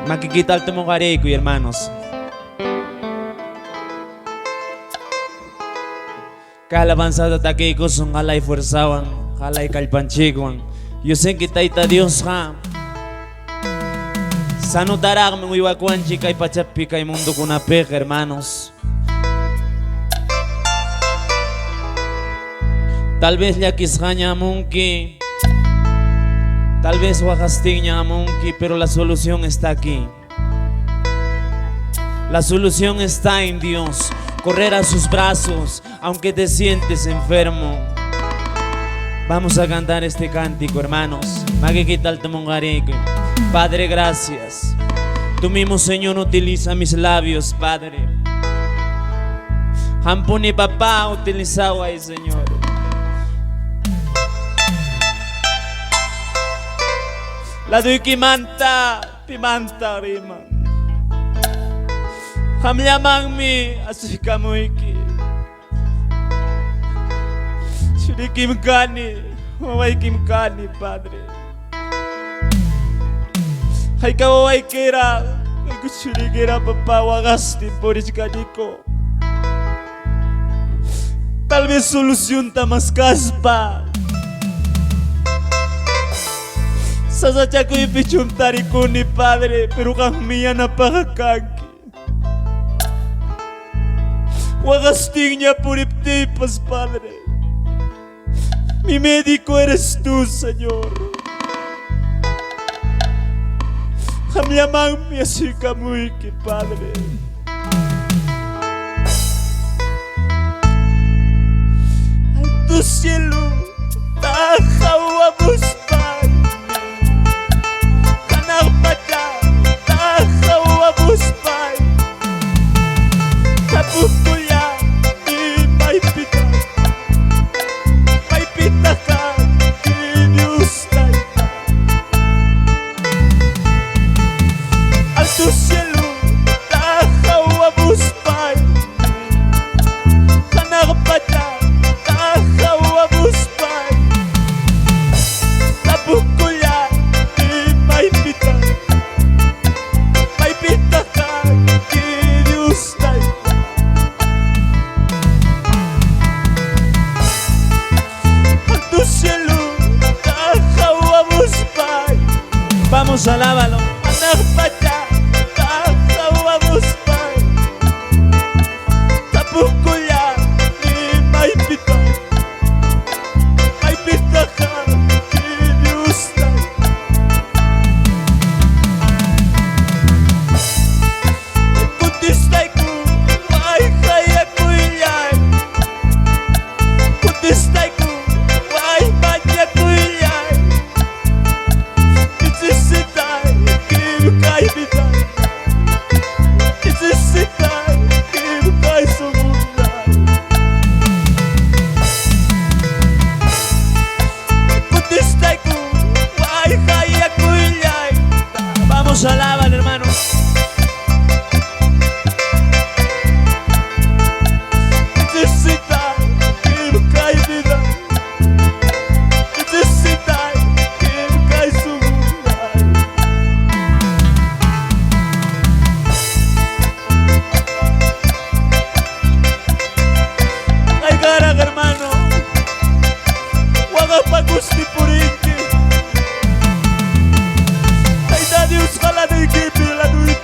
Makikita al tumogareko, hermanos. Kalabanzado taqueco son jalay fuerzawan, jalay kalpanchikwan. Yo sé que taita Dios ha. Sanudarak me huiwacuanchi kay pachapi kay mundo kunapek, hermanos. Tal vez ya quisgaña munki, tal vez Oaxastiña munki, pero la solución está aquí. La solución está en Dios. Correr a sus brazos, aunque te sientes enfermo. Vamos a cantar este cántico, hermanos. Padre, gracias. Tú mismo, Señor, utiliza mis labios, Padre. Hampuni papá utilizaba ahí, Señor. La doy kimanta, pimanta rima. Hamyamangmi asikamuiki. Shurikimkani, Kimkani, Padre. Hay kawaikera, shurikera papá wagasti por iskaniko. Tal vez solución tamas caspa. Sasachaku ipichum tarikuni, Padre, pero kamia napakakanki. Wagastigna puriptipas, Padre. Mi médico eres tú, Señor. Hamyamang mi asikamuiki, Padre. Al tu cielo, tajawabus, Padre. Kanarpacha, tajawabus, Padre. Tapukuya, y maipita. Maipita ka, y Dios taita. Al tu cielo, tajawabus, Padre. Kanarpacha, tajawabus, Padre. Tapukuya, y maipita. Maipita ka, y Dios taita. Vamos, alábalo. Tapukuya, ni maipita. Maipita ka, ki Dios taita. Kutistay ko, ay kaya ko iyan. Kutistay ko, ay banya ko iyan. Necesitai que me cai vida. Necesitai que me cai segunda. Kutistay ko, ay kaya ko iyan. Vamos a alabar, hermanos. Necesitai que me cai vida. Necesitai que me cai segunda. Ay, caraca, hermano. Wagapagusti purinki. Ay, Dios, jala de equipo, la nuit.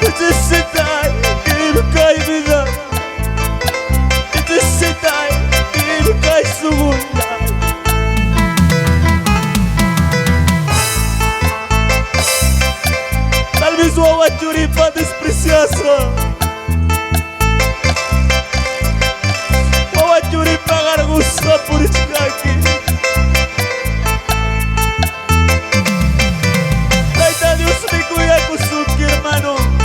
Necesitai que cai vida, necesitai que cai segunda. Talvez o awaturi para despreciação, o awaturi para gostar por estar aqui. Daí Deus me cuida com su hermano.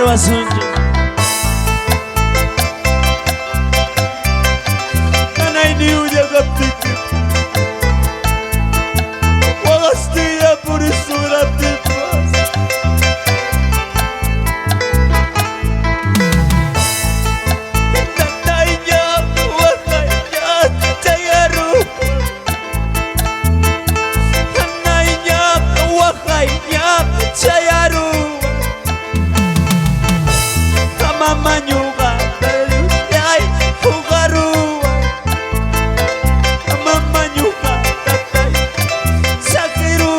barba suyo. Nanay niya kaptik. Wagastilla por isura tipas. Nanay niya wakaya tayaru. Nanay niya wakaya tayaru. Mamanyuga ay hugaru. Mamanyuga tatay sakiru.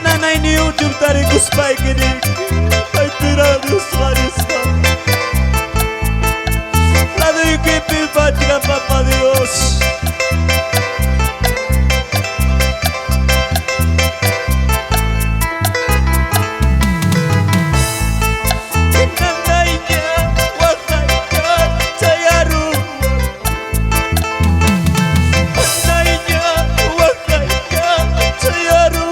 Nanay ni ujung tarik uspai gini. Ay tirados harista. Lado y que pilpatika papá Dios. Nanaynya wakaya tayaru. Nanaynya wakaya tayaru.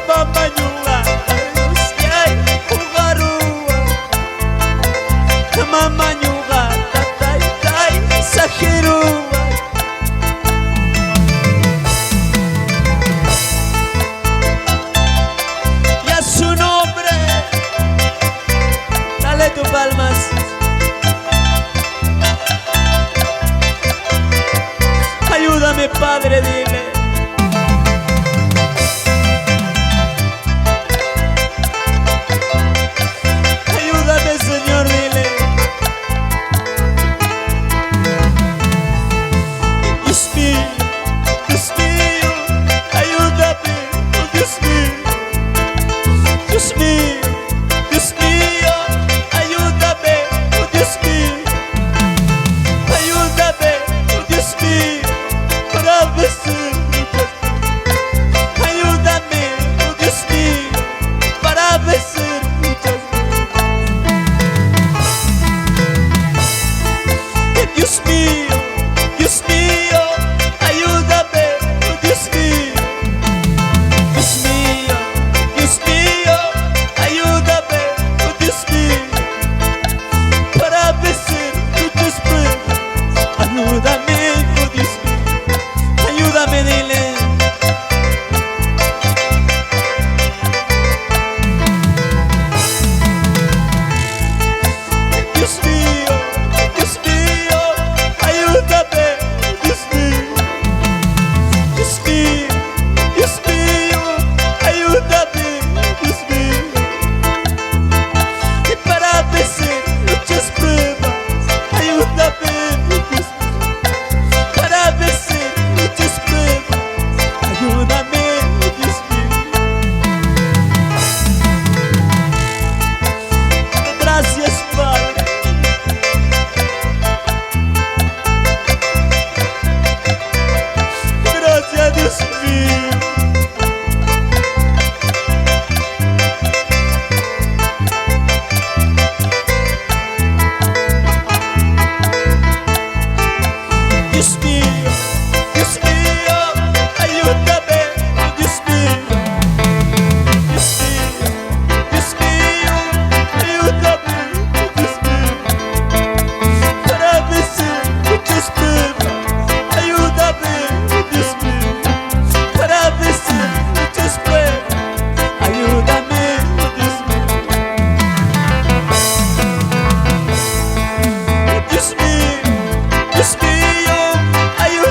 Mamanyuga ayusyay hugaru. Mamanyuga tatay tay sakiru. Y a su nombre dale tus palmas. Ayúdame Padre, dile. Ayúdame Señor, dile. Dios mío, ayúdame, oh Dios mío. Dios mío, Dios mío, ayúdame, oh Dios mío. Ayúdame, oh Dios mío, para vencer muchas. Ayúdame, oh Dios mío, para vencer muchas. Dios mío, Dios mío, ayúdame, oh Dios mío. Dios mío, Dios mío, ayúdame, oh Dios mío, para vencer muchas pruebas. Ayúdame, oh Dios mío, ayúdame, dile. Dios mío, Dios mío, ayúdame, Dios mío. Dios mío, Dios mío, ayúdame, Dios mío. Y para vencer muchas pruebas, ayúdame, Dios mío. Para vencer muchas pruebas, ayúdame, Dios mío. Gracias, Padre. Gracias, Dios mío. Dios mío, Dios mío, ayúdame, Dios mío. Dios mío, Dios mío, ayúdame, Dios mío. Para vencer muchas pruebas, ayúdame, Dios mío. Para vencer muchas pruebas, ayúdame, Dios mío. Dios mío, Dios mío, ayúdame.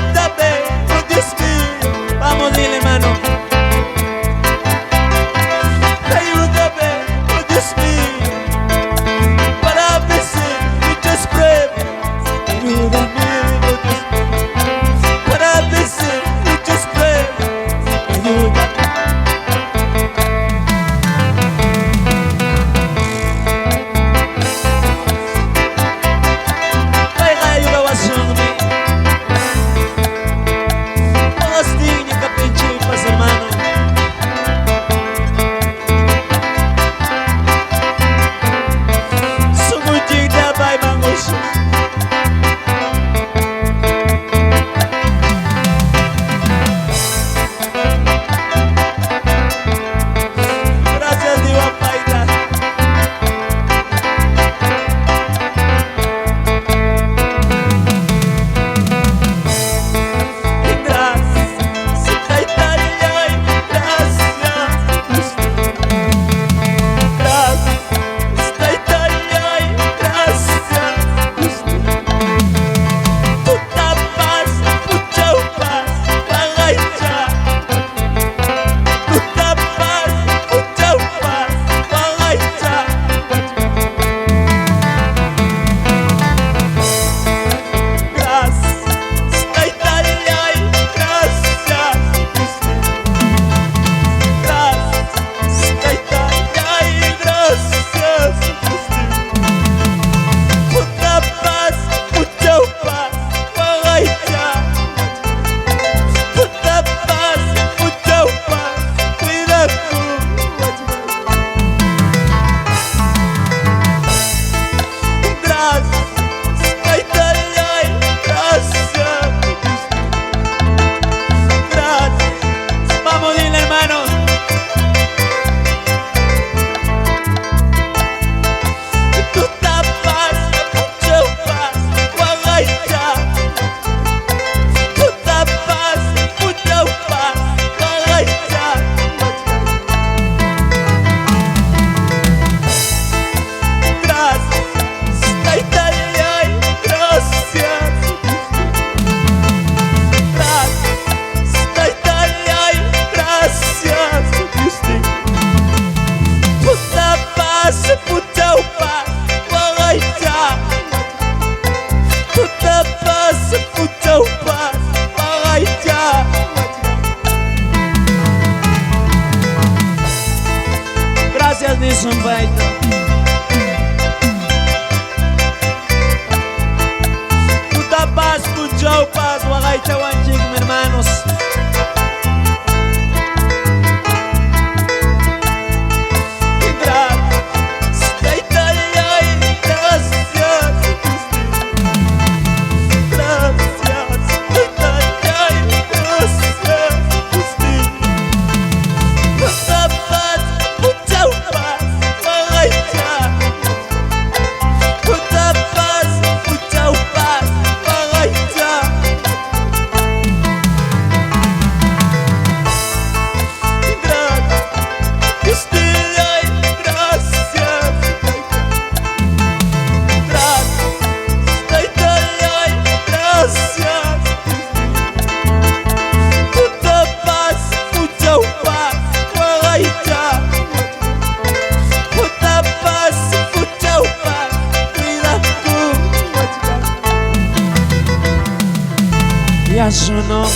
Y a su nombre,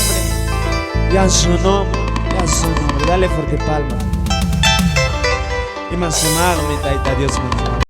y a su nombre, y a su nombre. Dale fuerte palma. Y más magmi taita Dios me